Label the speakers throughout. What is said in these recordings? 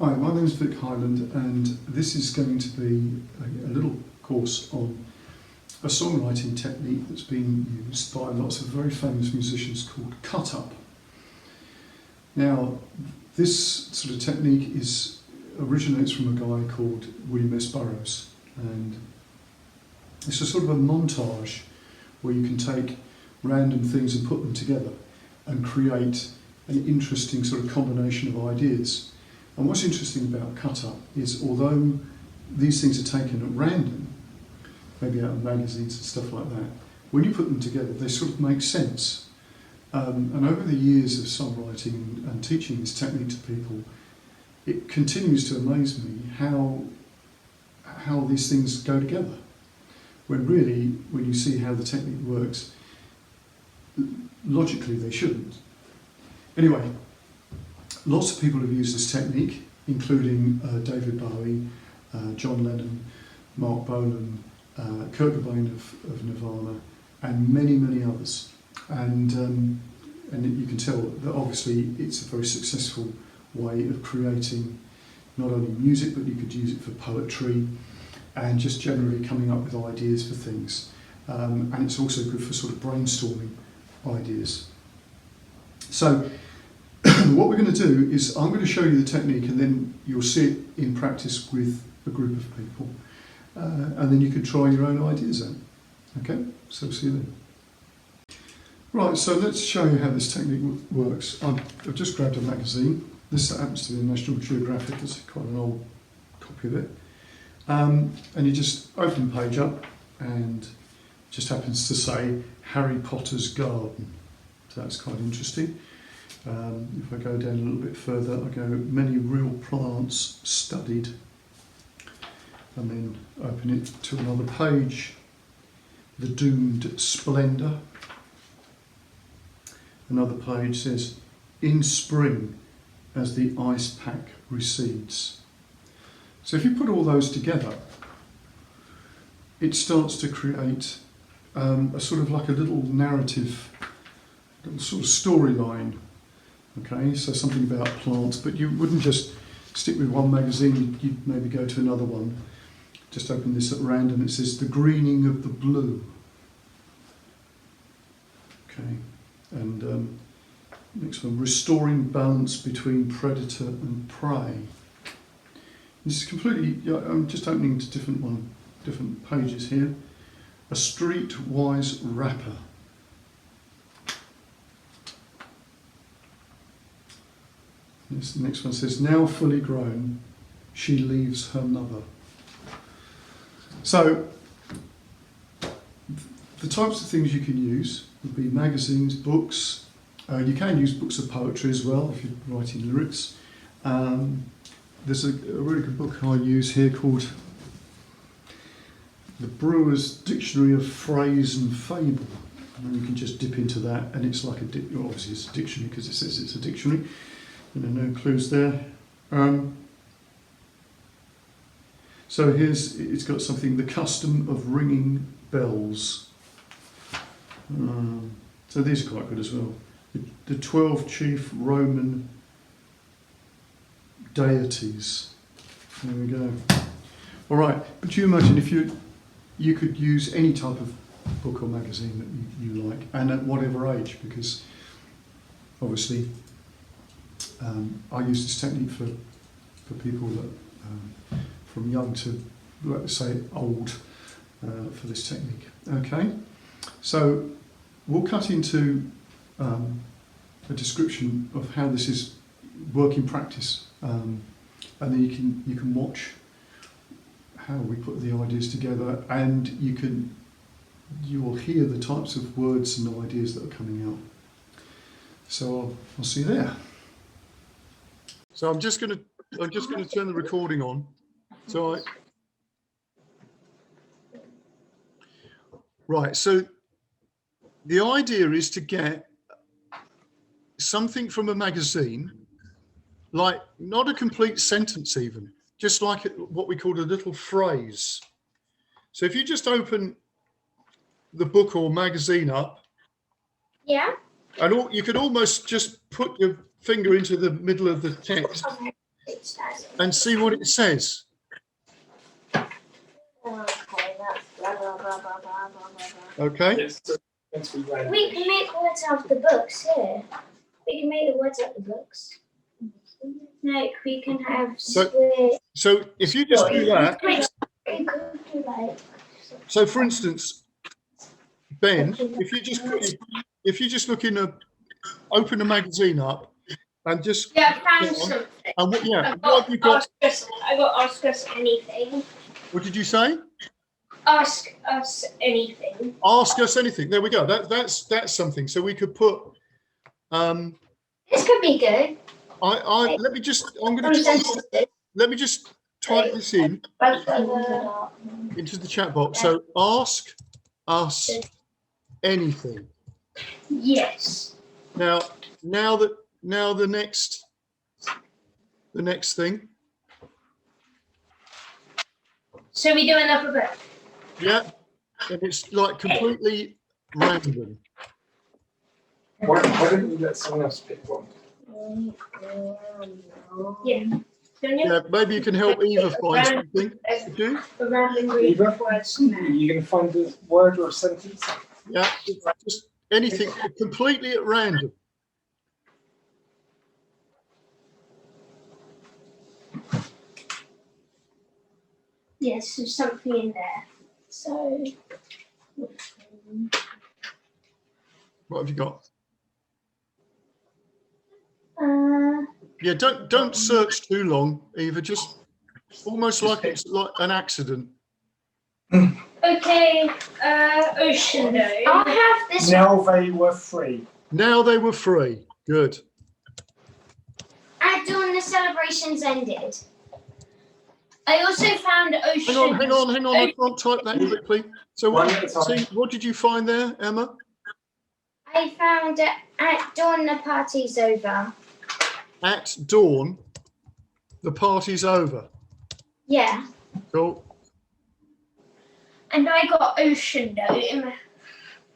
Speaker 1: Hi, my name is Vic Hyland, and this is going to be a little course on a songwriting technique that's been used by lots of very famous musicians called cut-up. Now, this sort of technique originates from a guy called William S Burroughs, and it's a sort of a montage where you can take random things and put them together and create an interesting sort of combination of ideas. And what's interesting about cut-up is, although these things are taken at random, maybe out of magazines and stuff like that, when you put them together, they sort of make sense. And over the years of songwriting and teaching this technique to people, it continues to amaze me how these things go together. When really, when you see how the technique works, logically they shouldn't. Anyway, lots of people have used this technique, including David Bowie, John Lennon, Mark Bolan, Kurt Cobain of Nirvana, and many, many others. And you can tell that obviously it's a very successful way of creating not only music, but you could use it for poetry and just generally coming up with ideas for things. And it's also good for sort of brainstorming ideas. So what we're going to do is I'm going to show you the technique, and then you'll see it in practice with a group of people. And then you can try your own ideas out. Okay, so see you then. Right, so let's show you how this technique works. I've just grabbed a magazine. This happens to be National Geographic. It's quite an old copy of it. And you just open the page up, and it just happens to say Harry Potter's Garden. So that's quite interesting. If I go down a little bit further, I go many real plants studied, and then open it to another page, the doomed splendour. Another page says, in spring as the ice pack recedes. So if you put all those together, it starts to create a sort of like a little narrative, little sort of storyline. Okay, so something about plants, but you wouldn't just stick with one magazine, you'd maybe go to another one. Just open this at random, it says the greening of the blue. Okay, and next one, restoring balance between predator and prey. This is completely, I'm just opening to different pages here. A streetwise rapper. Yes, the next one says, now fully grown, she leaves her mother. So, the types of things you can use would be magazines, books. You can use books of poetry as well if you're writing lyrics. There's a really good book I use here called The Brewer's Dictionary of Phrase and Fable. And you can just dip into that, and it's like obviously it's a dictionary because it says it's a dictionary. No clues there. So it's got something, the custom of ringing bells. So these are quite good as well. The 12 chief Roman deities. There we go. All right, but you imagine if you could use any type of book or magazine that you like, and at whatever age, because obviously I use this technique for people that from young to, let's say, old for this technique. Okay, so we'll cut into a description of how this is work in practice, and then you can watch how we put the ideas together, and you will hear the types of words and ideas that are coming out. So I'll see you there. So I'm just going to turn the recording on. So right. So the idea is to get something from a magazine, like not a complete sentence even, just like what we call a little phrase. So if you just open the book or magazine up, and you could almost just put your finger into the middle of the text, and see what it says.
Speaker 2: Okay, that's blah blah blah blah blah blah.
Speaker 1: Okay.
Speaker 3: Yes, it's meant to be random.
Speaker 2: We can make words out of the books here. We can make the words out of the books. Like we can have split.
Speaker 1: So if you just do that.
Speaker 2: We could do like.
Speaker 1: So for instance, Ben, if you just look in open the magazine up and just
Speaker 2: Yeah, I found something.
Speaker 1: And what have you got?
Speaker 2: I got ask us anything.
Speaker 1: What did you say?
Speaker 2: Ask us anything.
Speaker 1: Ask us anything. There we go. That's something. So we could put.
Speaker 2: This could be good.
Speaker 1: Let me just. Let me just type this in into the chat box. So ask us anything.
Speaker 2: Yes.
Speaker 1: Now the next thing.
Speaker 2: So we do an alphabet.
Speaker 1: Yeah, and it's like completely random.
Speaker 3: Why don't you let someone else pick one?
Speaker 2: Yeah.
Speaker 1: Yeah, maybe you can help Eva find something to do.
Speaker 2: A random
Speaker 3: Eva?
Speaker 2: group of words.
Speaker 3: Are you going to find a word or a sentence?
Speaker 1: Yeah, just anything completely at random.
Speaker 2: Yes, there's something in there. So.
Speaker 1: What have you got?
Speaker 2: Uh.
Speaker 1: Yeah, don't search too long, Eva. Just almost like it's like an accident.
Speaker 2: Okay. Ocean though. I'll have this.
Speaker 3: Now they were free.
Speaker 1: Now they were free. Good.
Speaker 2: At dawn, the celebrations ended. I also found ocean.
Speaker 1: Hang on. I can't type that quickly. So what did you find there, Emma?
Speaker 2: I found at dawn the party's over.
Speaker 1: At dawn, the party's over.
Speaker 2: Yeah.
Speaker 1: Cool.
Speaker 2: And I got ocean though.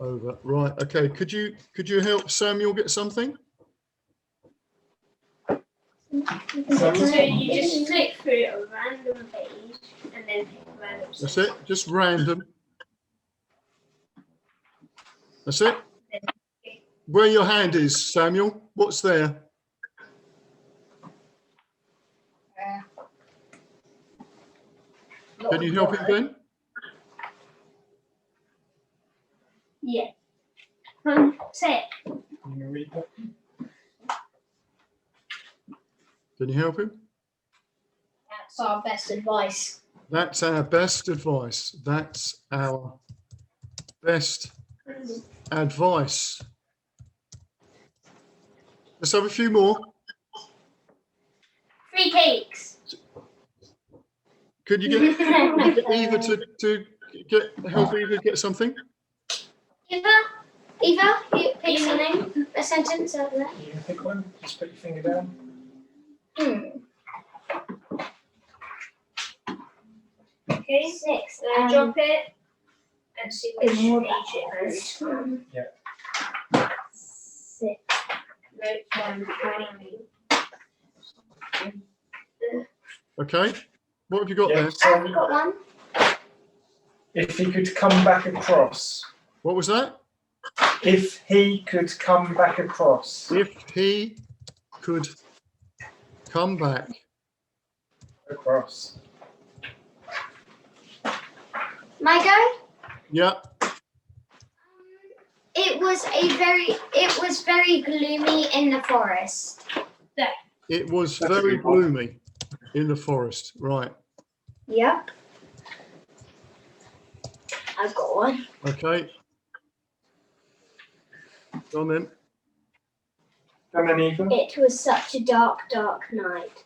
Speaker 1: Over. Right. Okay. Could you help Samuel get something?
Speaker 2: So you just click through a random page and then pick a random.
Speaker 1: That's it. Just random. That's it. Where your hand is, Samuel. What's there? Can you help him, Ben?
Speaker 2: Yeah. Say it.
Speaker 3: You going to read that?
Speaker 1: Can you help him?
Speaker 2: That's our best advice.
Speaker 1: That's our best advice. That's our best advice. Let's have a few more.
Speaker 2: 3 cakes.
Speaker 1: Could you get Eva to help Eva get something?
Speaker 2: Eva, you pick something, a sentence out of that.
Speaker 3: You can pick one. Just put your finger down.
Speaker 2: Okay, 6. Then drop it and see which page it goes.
Speaker 3: Yeah.
Speaker 2: 6. No, 1, 3.
Speaker 1: Okay. What have you got there?
Speaker 2: I've got one.
Speaker 3: If he could come back across.
Speaker 1: What was that?
Speaker 3: If he could come back across.
Speaker 1: If he could come back
Speaker 3: Across.
Speaker 2: My go?
Speaker 1: Yeah.
Speaker 2: It was very gloomy in the forest. There.
Speaker 1: It was very gloomy in the forest. Right.
Speaker 2: Yep. I've got one.
Speaker 1: Okay. Go on then.
Speaker 3: And then Eva.
Speaker 2: It was such a dark, dark night.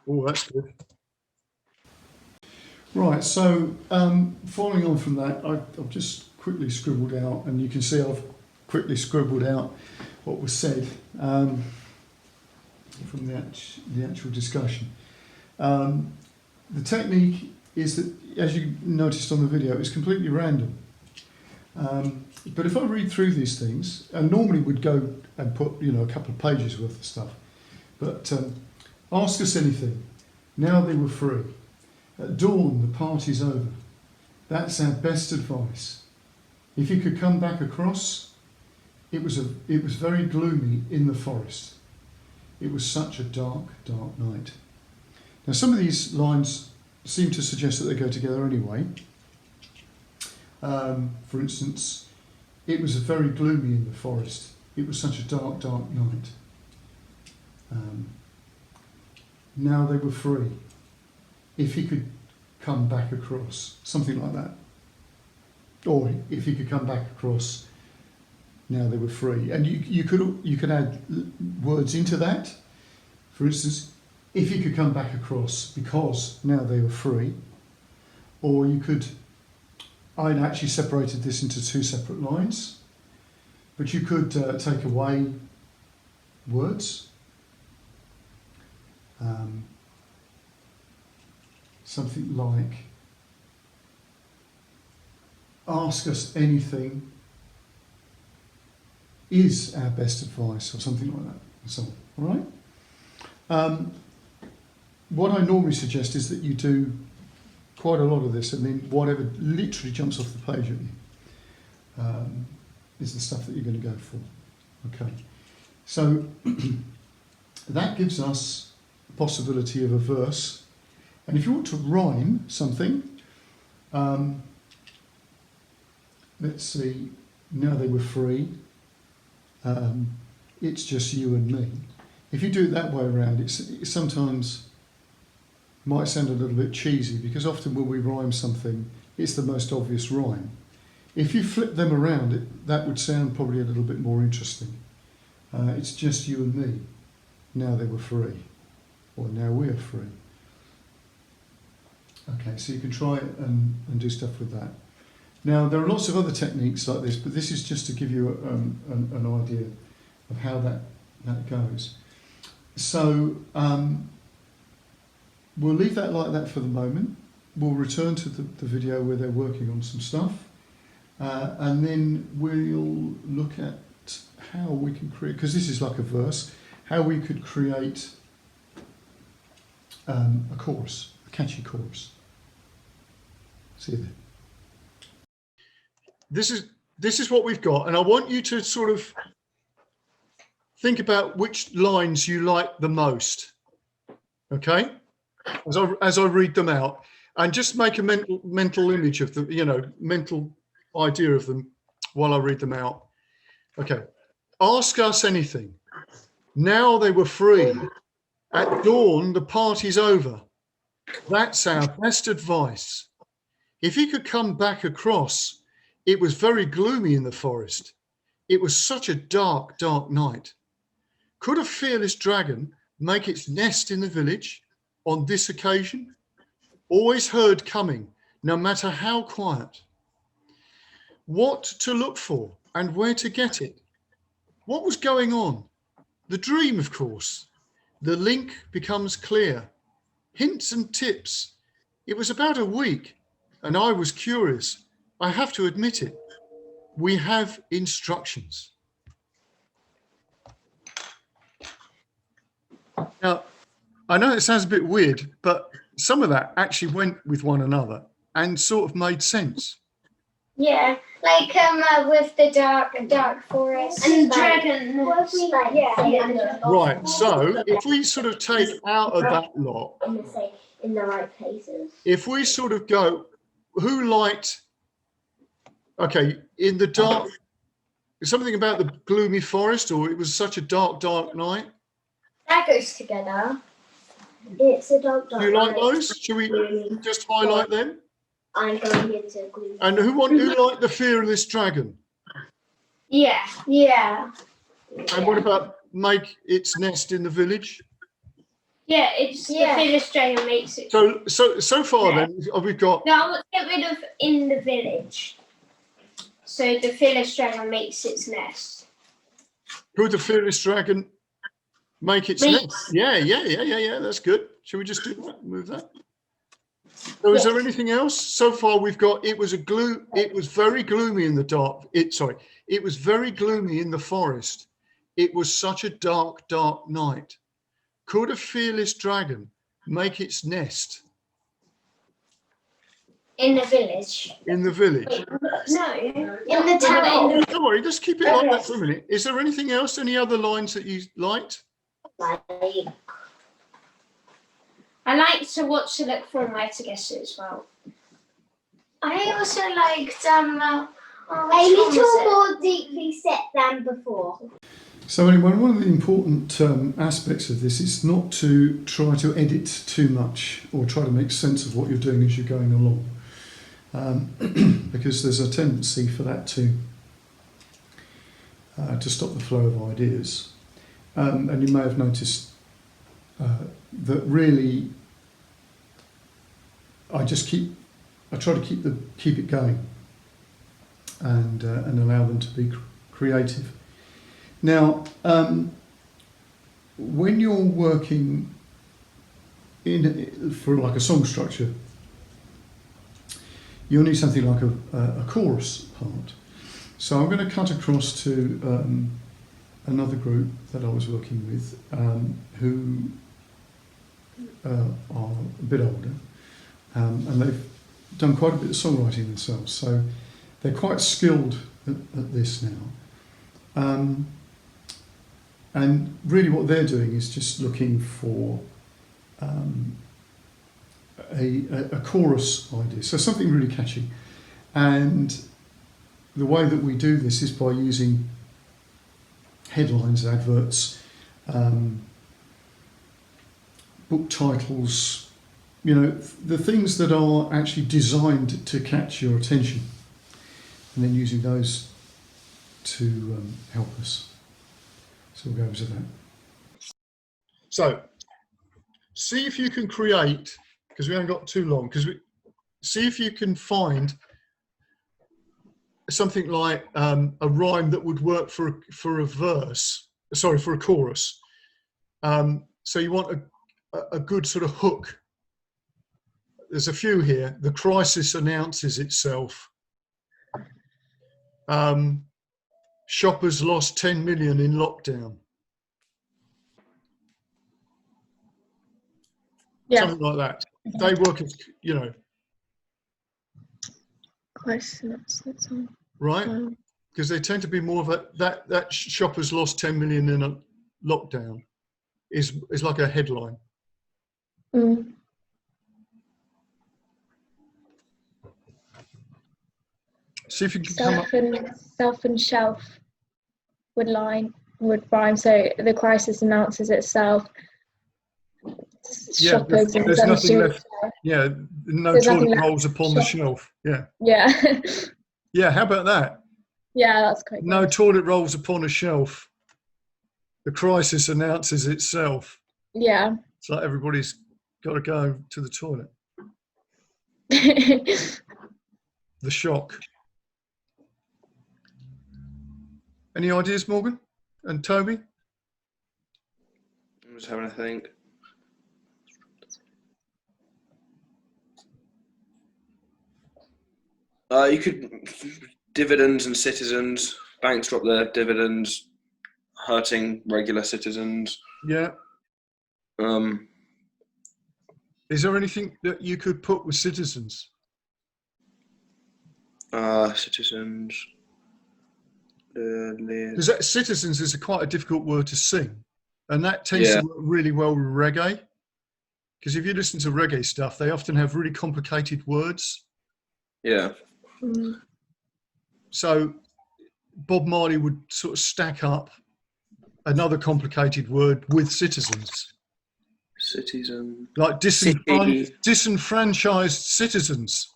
Speaker 1: Oh, that's good. Right, so following on from that, I've just quickly scribbled out, and you can see I've quickly scribbled out what was said from the actual discussion. The technique is that, as you noticed on the video, it's completely random. But if I read through these things, and normally would go and put a couple of pages worth of stuff, but ask us anything. Now they were free. At dawn, the party's over. That's our best advice. If you could come back across, it was very gloomy in the forest. It was such a dark, dark night. Now, some of these lines seem to suggest that they go together anyway. For instance, it was very gloomy in the forest. It was such a dark, dark night. Now they were free. If he could come back across, something like that. Or if he could come back across, now they were free. And you could add words into that. For instance, if he could come back across because now they were free. Or you could, I'd actually separated this into two separate lines, but you could take away words. Something like, ask us anything is our best advice, or something like that, and so on. All right? What I normally suggest is that you do quite a lot of this, and then whatever literally jumps off the page at you is the stuff that you're going to go for. Okay, so that gives us the possibility of a verse. And if you want to rhyme something, let's see, now they were free, it's just you and me. If you do it that way around, it sometimes might sound a little bit cheesy, because often when we rhyme something, it's the most obvious rhyme. If you flip them around, that would sound probably a little bit more interesting. It's just you and me, now they were free, or now we're free. Okay, so you can try it and do stuff with that. Now, there are lots of other techniques like this, but this is just to give you an idea of how that goes. So we'll leave that like that for the moment. We'll return to the video where they're working on some stuff, and then we'll look at how we can create, because this is like a verse, how we could create a chorus, a catchy chorus. See you then. This is what we've got, and I want you to sort of think about which lines you like the most. Okay, as I read them out, and just make a mental image of them, mental idea of them while I read them out. Okay, ask us anything. Now they were free. At dawn, the party's over. That's our best advice. If he could come back across, it was very gloomy in the forest. It was such a dark, dark night. Could a fearless dragon make its nest in the village on this occasion? Always heard coming, no matter how quiet. What to look for and where to get it? What was going on? The dream, of course. The link becomes clear. Hints and tips. It was about a week, and I was curious. I have to admit it. We have instructions. Now, I know it sounds a bit weird, but some of that actually went with one another and sort of made sense.
Speaker 2: Yeah, like with the dark forest
Speaker 4: And
Speaker 2: like,
Speaker 4: dragon.
Speaker 2: yeah.
Speaker 1: Right, so if we sort of take out of that lot,
Speaker 4: In the right places.
Speaker 1: if we sort of go, who liked, okay, in the dark, something about the gloomy forest, or it was such a dark, dark night?
Speaker 2: That goes together.
Speaker 4: It's a dark.
Speaker 1: Do you like those? Should we just highlight them?
Speaker 4: I'm going into gloomy.
Speaker 1: And who liked the fear of this dragon?
Speaker 2: Yeah.
Speaker 1: And what about make its nest in the village?
Speaker 2: Yeah, it's the fearless dragon makes it.
Speaker 1: So far then we've got.
Speaker 2: No, I want to get rid of in the village. So the fearless dragon makes its nest.
Speaker 1: Could the fearless dragon make its nest? Yeah. That's good. Should we just do that? Move that. So is there anything else? So far we've got it was very gloomy in the dark. It was very gloomy in the forest. It was such a dark, dark night. Could a fearless dragon make its nest
Speaker 2: In the village.
Speaker 1: in the village?
Speaker 2: No, in the town.
Speaker 1: Don't worry, just keep it like that for a minute. Is there anything else? Any other lines that you liked?
Speaker 2: I like to watch to look for and where to guess it as well. I also liked
Speaker 4: A little more deeply set than before.
Speaker 1: So anyway, one of the important aspects of this is not to try to edit too much or try to make sense of what you're doing as you're going along, because there's a tendency for that to stop the flow of ideas. And you may have noticed that really I try to keep it going and allow them to be creative. Now, when you're working for like a song structure, you'll need something like a chorus part. So I'm going to cut across to another group that I was working with who are a bit older, and they've done quite a bit of songwriting themselves, so they're quite skilled at this now. And really what they're doing is just looking for a chorus idea, so something really catchy. And the way that we do this is by using headlines, adverts, book titles, you know, the things that are actually designed to catch your attention, and then using those to help us. So we'll go over to that. So, see if you can create, because we haven't got too long, see if you can find something like a rhyme that would work for a chorus. So you want a good sort of hook. There's a few here. The crisis announces itself. Shoppers lost 10 million in lockdown.
Speaker 5: Yeah.
Speaker 1: Something like that. They work as, you know.
Speaker 5: Close. That's all.
Speaker 1: Right? Because they tend to be more of that shoppers lost 10 million in a lockdown is like a headline.
Speaker 5: Mm.
Speaker 1: See if you can come up.
Speaker 5: Self and shelf would rhyme. So the crisis announces itself.
Speaker 1: Yeah,
Speaker 5: Shoppers
Speaker 1: there's nothing left. Yeah, no toilet rolls upon the shelf. Yeah.
Speaker 5: Yeah.
Speaker 1: Yeah, how about that?
Speaker 5: Yeah, that's quite good.
Speaker 1: No toilet rolls upon a shelf. The crisis announces itself.
Speaker 5: Yeah.
Speaker 1: It's like everybody's got to go to the toilet. The shock. Any ideas, Morgan and Toby?
Speaker 6: I'm just having a think. You could dividends and citizens. Banks drop their dividends, hurting regular citizens.
Speaker 1: Yeah. Is there anything that you could put with citizens?
Speaker 6: Citizens.
Speaker 1: Because citizens is quite a difficult word to sing, and that tends to work really well with reggae. Because if you listen to reggae stuff, they often have really complicated words.
Speaker 6: Yeah.
Speaker 5: Mm.
Speaker 1: So Bob Marley would sort of stack up another complicated word with citizens.
Speaker 6: Citizen.
Speaker 1: Like disenfranchised citizens.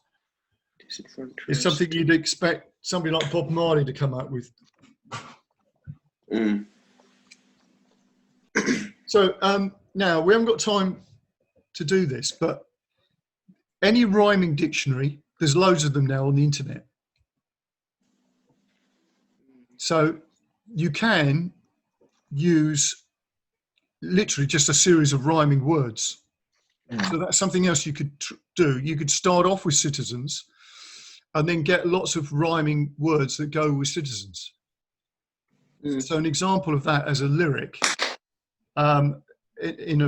Speaker 1: It's something you'd expect somebody like Bob Marley to come up with.
Speaker 6: Mm.
Speaker 1: So now we haven't got time to do this, but any rhyming dictionary, there's loads of them now on the internet. So you can use literally just a series of rhyming words. So that's something else you could do. You could start off with citizens and then get lots of rhyming words that go with citizens. So an example of that as a lyric, in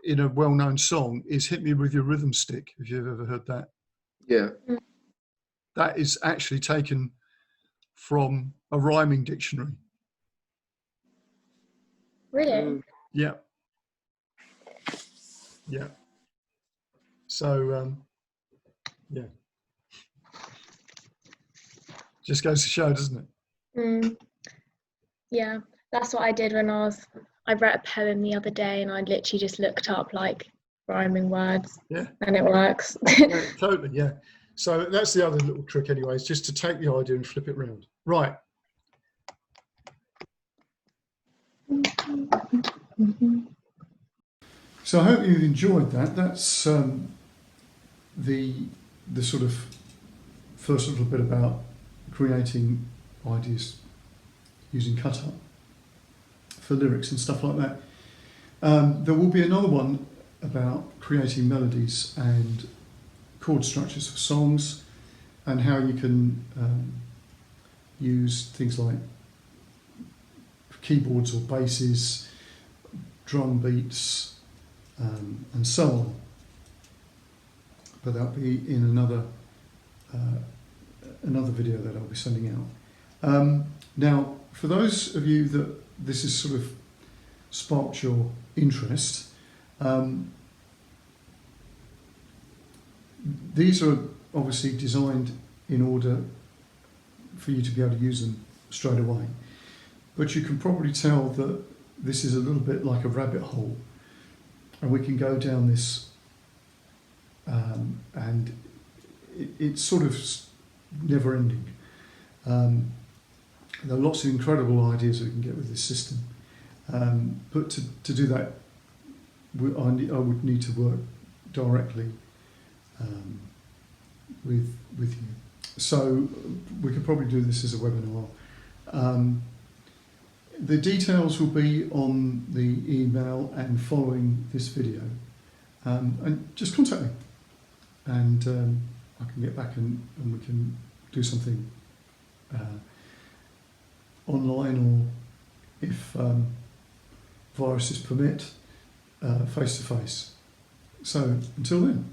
Speaker 1: in a well-known song is "Hit Me With Your Rhythm Stick." If you've ever heard that,
Speaker 6: Yeah.
Speaker 1: that is actually taken from a rhyming dictionary.
Speaker 5: Really?
Speaker 1: Yeah, yeah. So yeah, just goes to show, doesn't it?
Speaker 5: Yeah, that's what I did when I wrote a poem the other day, and I literally just looked up like rhyming words.
Speaker 1: Yeah.
Speaker 5: And it works.
Speaker 1: Yeah, totally, yeah. So that's the other little trick anyway, is just to take the idea and flip it round. Right. So I hope you've enjoyed that. That's the sort of first little bit about creating ideas using cut-up for lyrics and stuff like that. There will be another one about creating melodies and chord structures for songs, and how you can use things like keyboards or basses, drum beats, and so on. But that'll be in another video that I'll be sending out. Now, for those of you that this has sort of sparked your interest, these are obviously designed in order for you to be able to use them straight away. But you can probably tell that this is a little bit like a rabbit hole, and we can go down this, and it's sort of never ending. There are lots of incredible ideas that we can get with this system, but to do that, I would need to work directly with you. So we could probably do this as a webinar. The details will be on the email and following this video, and just contact me, and I can get back and we can do something online, or if viruses permit, face to face. So until then.